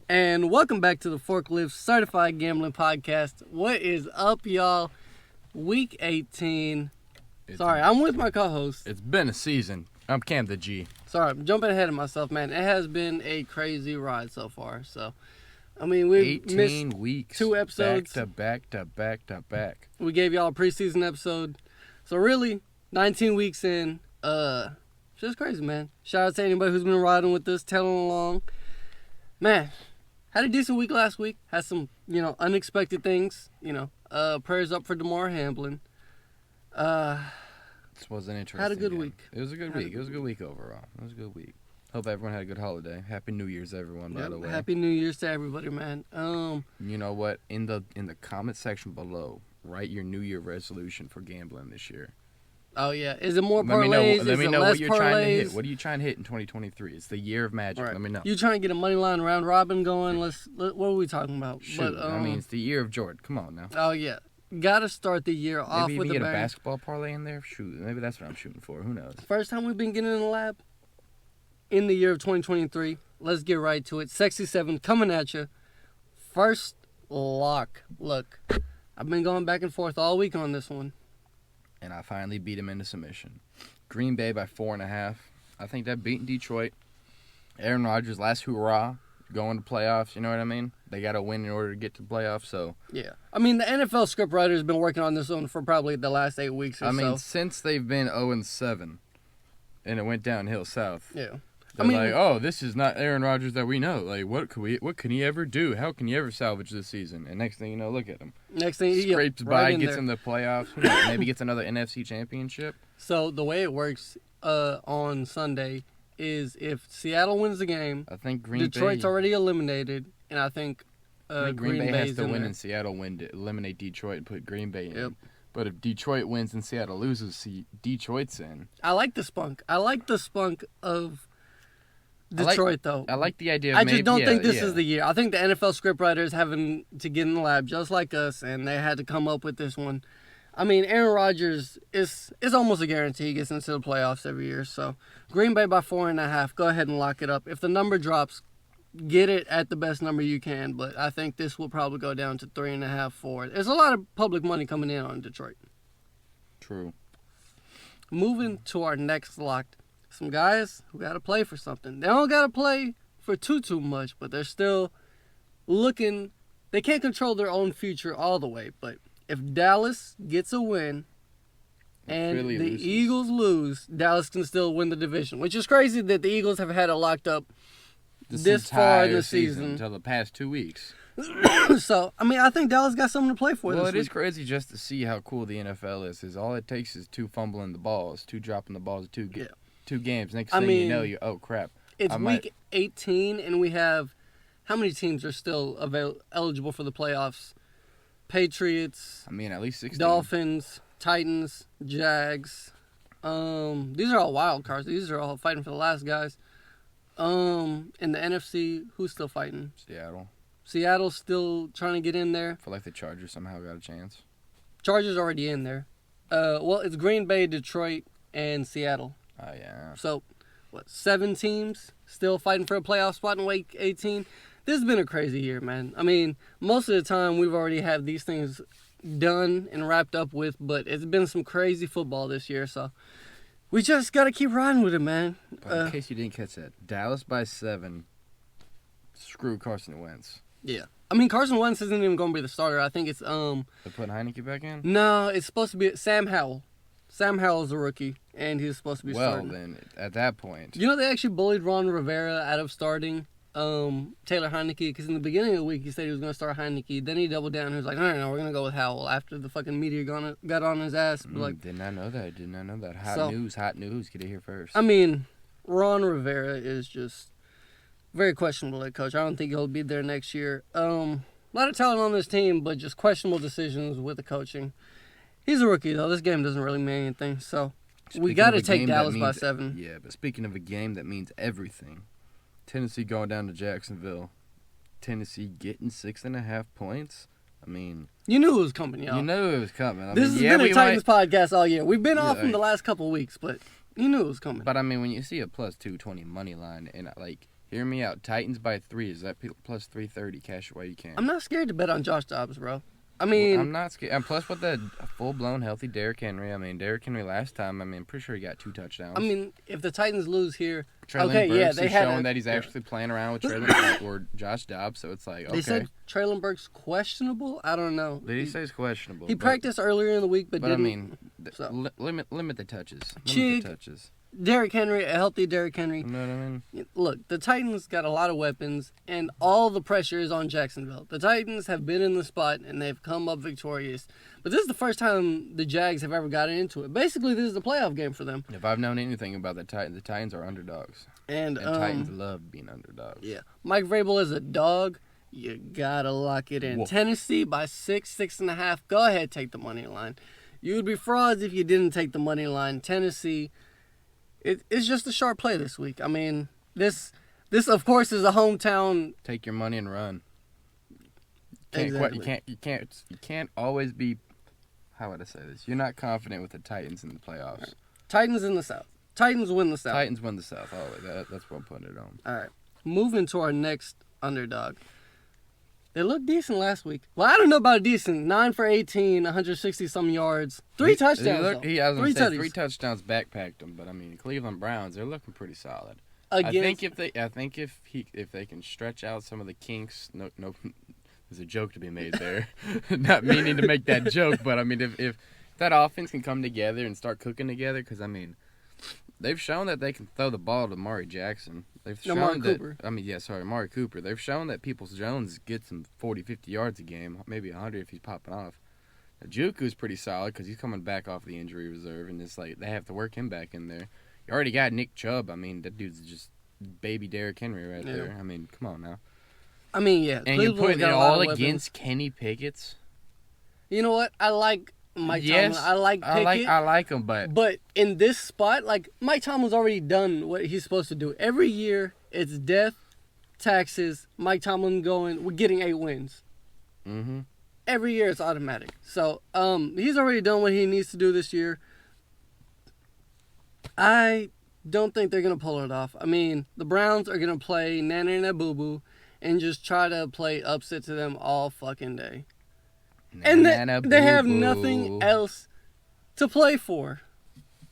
And welcome back to the Forklift Certified Gambling Podcast. What is up, y'all? Week 18. Sorry, I'm with my co-host. It's been a season. I'm Cam the G. Sorry, I'm jumping ahead of myself, man. It has been a crazy ride so far. So, I mean, we 18 missed weeks. 2 episodes. Back to back. We gave y'all a preseason episode. So, really, 19 weeks in. Just crazy, man. Shout out to anybody who's been riding with us, telling along. Man. Had a decent week last week. Had some, unexpected things. Prayers up for DeMar Hamlin. This was an interesting Had a good game. week. It was a good week. It was a good week overall. It was a good week. Hope everyone had a good holiday. Happy New Year's, everyone, by the way. Happy New Year's to everybody, man. You know what? In the comment section below, write your New Year resolution for gambling this year. Oh, yeah. Is it more parlays? Let me know what you're parlays? trying to hit. What are you trying to hit in 2023? It's the year of magic. Right. Let me know. You trying to get a money line round robin going? What are we talking about? Shoot, it's the year of Jordan. Come on now. Oh, yeah. Got to start the year off Maybe with even a get bang. a basketball parlay in there. Shoot, maybe that's what I'm shooting for. Who knows? First time we've been getting in the lab in the year of 2023. Let's get right to it. Sexy 7 coming at you. First lock. Look, I've been going back and forth all week on this one. And I finally beat him into submission. Green Bay by 4.5. I think that beating Detroit. Aaron Rodgers' last hurrah, going to playoffs. You know what I mean? They got to win in order to get to playoffs. So yeah, I mean the NFL scriptwriter has been working on this one for probably the last 8 weeks or so. Since they've been 0-7, and it went downhill south. Yeah. They're like, oh, this is not Aaron Rodgers that we know. Like, what can he ever do? How can he ever salvage this season? And next thing you know, look at him. Next thing, scrapes by, right gets in the playoffs. Who knows? Maybe gets another NFC championship. So the way it works on Sunday is if Seattle wins the game, I think Detroit's already eliminated, and I think Green Bay has to win there. and Seattle win to eliminate Detroit and put Green Bay in. Yep. But if Detroit wins and Seattle loses, Detroit's in. I like the spunk. I like the spunk of Detroit, though. I like the idea of I just don't think this is the year. I think the NFL scriptwriters having to get in the lab just like us, and they had to come up with this one. I mean, Aaron Rodgers is almost a guarantee he gets into the playoffs every year. So Green Bay by 4.5. Go ahead and lock it up. If the number drops, get it at the best number you can. But I think this will probably go down to 3.5, 4. There's a lot of public money coming in on Detroit. True. Moving to our next lock. Some guys who got to play for something. They don't got to play for too much, but they're still looking. They can't control their own future all the way, but if Dallas gets a win and Philly the loses. Eagles lose, Dallas can still win the division, which is crazy that the Eagles have had it locked up this far in the season. Until the past 2 weeks. So, I mean, I think Dallas got something to play for Well, this it week. is crazy just to see how cool the NFL is all it takes is 2 fumbling the balls, 2 dropping the balls, 2 games. Next thing you know, oh, crap. It's week 18, and we have how many teams are still eligible for the playoffs? Patriots. At least 16. Dolphins, Titans, Jags. These are all wild cards. These are all fighting for the last guys. In the NFC, who's still fighting? Seattle. Seattle's still trying to get in there. I feel like the Chargers somehow got a chance. Chargers already in there. Well, it's Green Bay, Detroit, and Seattle. Oh, yeah. So, 7 teams still fighting for a playoff spot in week 18? This has been a crazy year, man. I mean, most of the time we've already had these things done and wrapped up with, but it's been some crazy football this year, so we just got to keep riding with it, man. But in case you didn't catch that, Dallas by 7. Screw Carson Wentz. Yeah. I mean, Carson Wentz isn't even going to be the starter. I think it's They're putting Heineke back in? No, it's supposed to be Sam Howell. Sam Howell's a rookie, and he's supposed to be starting. Well, then, at that point... They actually bullied Ron Rivera out of starting Taylor Heineke, because in the beginning of the week he said he was going to start Heineke. Then he doubled down and he was like, no, we're going to go with Howell after the fucking media got on his ass. Did not know that. Hot news. Get it here first. I mean, Ron Rivera is just very questionable head coach. I don't think he'll be there next year. A lot of talent on this team, but just questionable decisions with the coaching. He's a rookie, though. This game doesn't really mean anything, so we got to take Dallas by 7. Yeah, but speaking of a game that means everything, Tennessee going down to Jacksonville. Tennessee getting 6.5 points. I mean... You knew it was coming, y'all. You knew it was coming. This has been a Titans podcast all year. We've been off in the last couple of weeks, but you knew it was coming. But, I mean, when you see a plus 220 money line, and, Hear me out. Titans by 3. Is that plus 330? Cash it while you can. I'm not scared to bet on Josh Dobbs, bro. I mean, I'm not scared. And plus, with the full-blown healthy Derrick Henry, I mean, Derrick Henry last time, I mean, pretty sure he got 2 touchdowns. I mean, if the Titans lose here, Traylon Burks they is showing that he's actually playing around with Traylon or Josh Dobbs, so it's like, okay. They said Traylon Burks questionable. I don't know. Did he say it's questionable? He practiced earlier in the week, but didn't. I mean, So. limit the touches. Chig, the touches. Derrick Henry, a healthy Derrick Henry. You know what I mean? Look, the Titans got a lot of weapons, and all the pressure is on Jacksonville. The Titans have been in the spot, and they've come up victorious. But this is the first time the Jags have ever gotten into it. Basically, this is the playoff game for them. If I've known anything about the Titans are underdogs. And Titans love being underdogs. Yeah. Mike Vrabel is a dog. You gotta lock it in. Whoa. Tennessee by 6.5. Go ahead, take the money line. You would be frauds if you didn't take the money line. Tennessee... It's just a sharp play this week. I mean, this of course is a hometown. Take your money and run. Exactly. You can't always be. How would I say this? You're not confident with the Titans in the playoffs. Right. Titans in the South. Titans win the South. Titans win the South. Always. That's what I'm putting it on. All right. Moving to our next underdog. They looked decent last week. Well, I don't know about decent. 9 for 18, 160 some yards, 3 touchdowns. Three touchdowns backpacked them, but I mean, Cleveland Browns, they're looking pretty solid. I think if they can stretch out some of the kinks, no, there's a joke to be made there. Not meaning to make that joke, but I mean, if that offense can come together and start cooking together, because I mean, they've shown that they can throw the ball to Mari Jackson. They've shown Amari Cooper. They've shown that Peoples-Jones gets him 40, 50 yards a game, maybe 100 if he's popping off. Now, Juku's pretty solid because he's coming back off the injury reserve, and it's like they have to work him back in there. You already got Nick Chubb. I mean, that dude's just baby Derrick Henry right there. I mean, come on now. I mean, yeah. And you're putting it all against Kenny Pickett's. You know what? I like Mike Tomlin. I like Pickett. I like him, but in this spot, like Mike Tomlin's already done what he's supposed to do. Every year, it's death, taxes. Mike Tomlin we're getting 8 wins. Mm-hmm. Every year, it's automatic. So, he's already done what he needs to do this year. I don't think they're gonna pull it off. I mean, the Browns are gonna play Nana and Boo Boo and just try to play upset to them all fucking day. And they have nothing else to play for.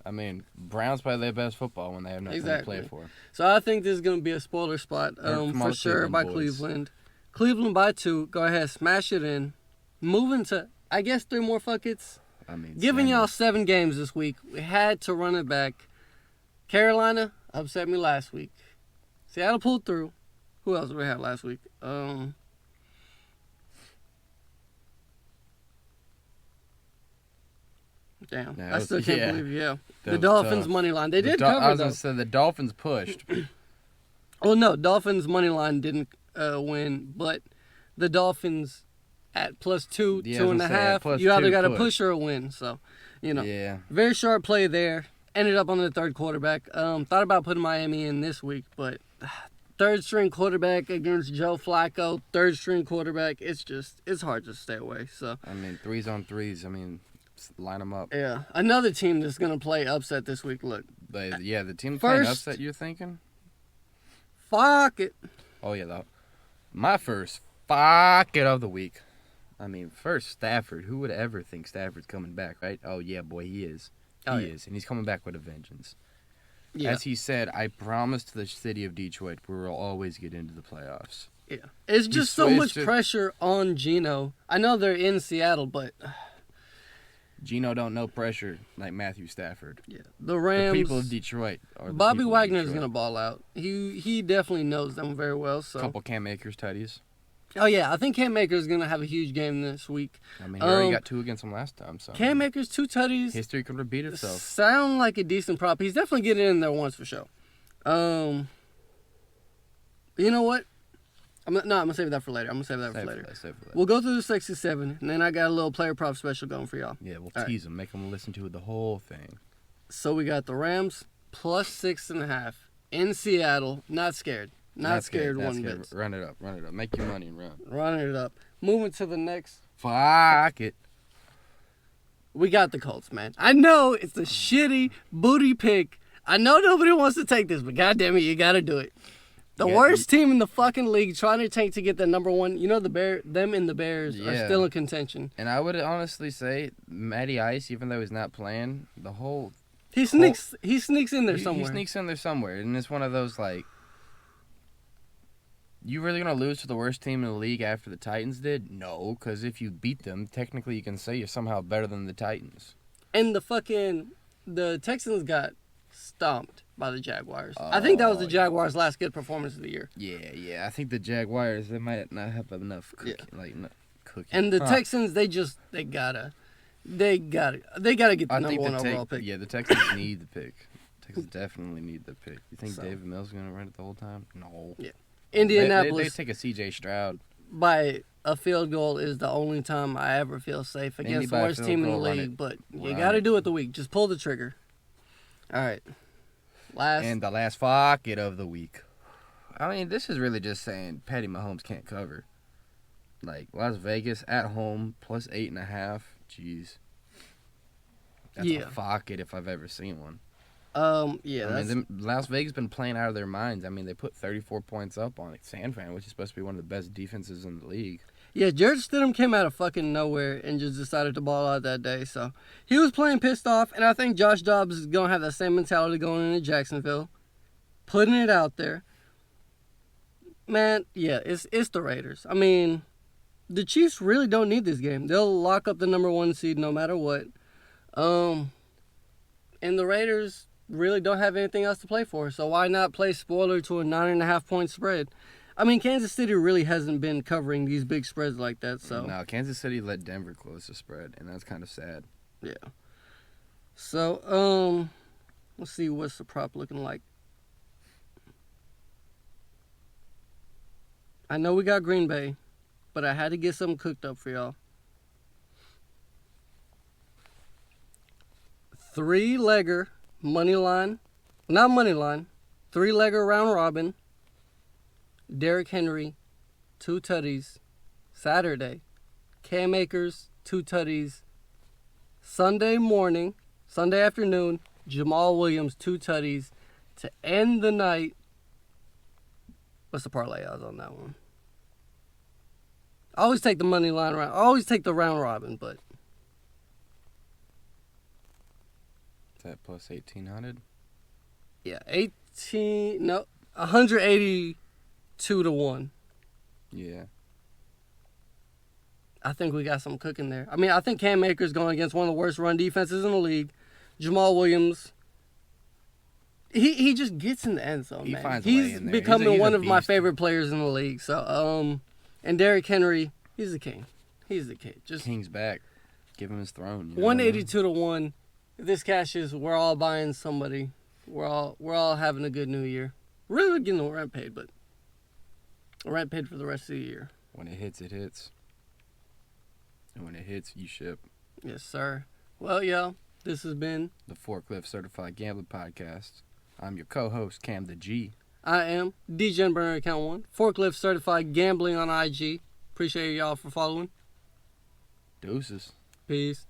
I mean, Browns play their best football when they have nothing to play for. So I think this is going to be a spoiler spot for sure by Cleveland. Cleveland by 2. Go ahead, smash it in. Moving to, I guess, 3 more fuckets. I mean, giving y'all 7 games this week. We had to run it back. Carolina upset me last week. Seattle pulled through. Who else did we have last week? Damn, I still can't believe, the Dolphins' money line. They did cover, I was going to say the Dolphins pushed. Oh, no, Dolphins' money line didn't win, but the Dolphins at plus 2, 2.5, you either got to push or a win. So, very sharp play there. Ended up on the third quarterback. Thought about putting Miami in this week, but third-string quarterback against Joe Flacco, third-string quarterback, it's hard to stay away. So I mean, 3s on 3s, I mean, line them up. Yeah. Another team that's going to play upset this week, look. The team playing upset, you're thinking? Fuck it. Oh, yeah. My first fuck it of the week. I mean, first, Stafford. Who would ever think Stafford's coming back, right? Oh, yeah, boy, he is. He is. And he's coming back with a vengeance. Yeah. As he said, I promise to the city of Detroit we will always get into the playoffs. Yeah. It's just so much pressure on Geno. I know they're in Seattle, but Geno don't know pressure like Matthew Stafford. Yeah. The Rams. The people of Detroit. Bobby Wagner's going to ball out. He definitely knows them very well. So. A couple Cam Akers tutties. Oh, yeah. I think Cam Akers is going to have a huge game this week. I mean, he already got 2 against him last time. So Cam Akers, 2 tutties. History could repeat itself. Sound like a decent prop. He's definitely getting in there once for sure. You know what? I'm going to save that for later. Save for later. We'll go through the 67, and then I got a little player prop special going for y'all. Yeah, we'll tease them. Make them listen to the whole thing. So we got the Rams plus 6.5 in Seattle. Not scared. Not scared one bit. Run it up. Make your money and run. Running it up. Moving to the next. Fuck it. We got the Colts, man. I know it's a shitty booty pick. I know nobody wants to take this, but goddamn it, you got to do it. The worst team in the fucking league trying to tank to get the number one. You know, them and the Bears are still in contention. And I would honestly say Matty Ice, even though he's not playing, he sneaks in there somewhere. He sneaks in there somewhere, and it's one of those like, you really gonna lose to the worst team in the league after the Titans did? No, because if you beat them, technically you can say you're somehow better than the Titans. And the Texans got stomped by the Jaguars. I think that was the Jaguars' last good performance of the year. Yeah. I think the Jaguars, they might not have enough cooking. And the Texans, they gotta get the number one overall pick. Yeah, the Texans need the pick. Texans definitely need the pick. You think David Mills is gonna run it the whole time? No. Yeah. Indianapolis. They take a C.J. Stroud. By a field goal is the only time I ever feel safe against the worst team in the league. But you got to do it the week. Just pull the trigger. All right. And the last fuck it of the week. I mean, this is really just saying Patty Mahomes can't cover. Like, Las Vegas at home plus 8.5. Jeez. That's a fuck it if I've ever seen one. Las Vegas been playing out of their minds. I mean, they put 34 points up on San Fran, which is supposed to be one of the best defenses in the league. Yeah, Jared Stidham came out of fucking nowhere and just decided to ball out that day. So he was playing pissed off, and I think Josh Dobbs is gonna have that same mentality going into Jacksonville, putting it out there. Man, yeah, it's the Raiders. I mean, the Chiefs really don't need this game. They'll lock up the number one seed no matter what. And the Raiders really don't have anything else to play for, so why not play spoiler to a 9.5 point spread? I mean, Kansas City really hasn't been covering these big spreads like that, so. No, Kansas City let Denver close the spread, and that's kind of sad. Yeah. So, let's see what's the prop looking like. I know we got Green Bay, but I had to get something cooked up for y'all. 3-legger money line, not money line, 3-legger round robin. Derrick Henry, 2 tutties. Saturday, Cam Akers, 2 tutties. Sunday afternoon, Jamal Williams, 2 tutties. To end the night, what's the parlay odds on that one? I always take the money line round. I always take the round robin, but. Is that plus 1,800? Yeah, 182 to 1. Yeah. I think we got some cooking there. I mean, I think Cam Akers going against one of the worst run defenses in the league. Jamal Williams, he just gets in the end zone, man. Finds a way in there. Becoming he's one of my favorite players in the league. So, and Derrick Henry, he's the king. He's the king. Just King's back. Give him his throne. 182 to 1. If this cashes, we're all buying somebody. We're all having a good new year. Really getting the rent paid, but rent paid for the rest of the year. When it hits, it hits. And when it hits, you ship. Yes, sir. Well, y'all, this has been the Forklift Certified Gambling Podcast. I'm your co-host, Cam the G. I am DJ Burner Account 1. Forklift Certified Gambling on IG. Appreciate y'all for following. Deuces. Peace.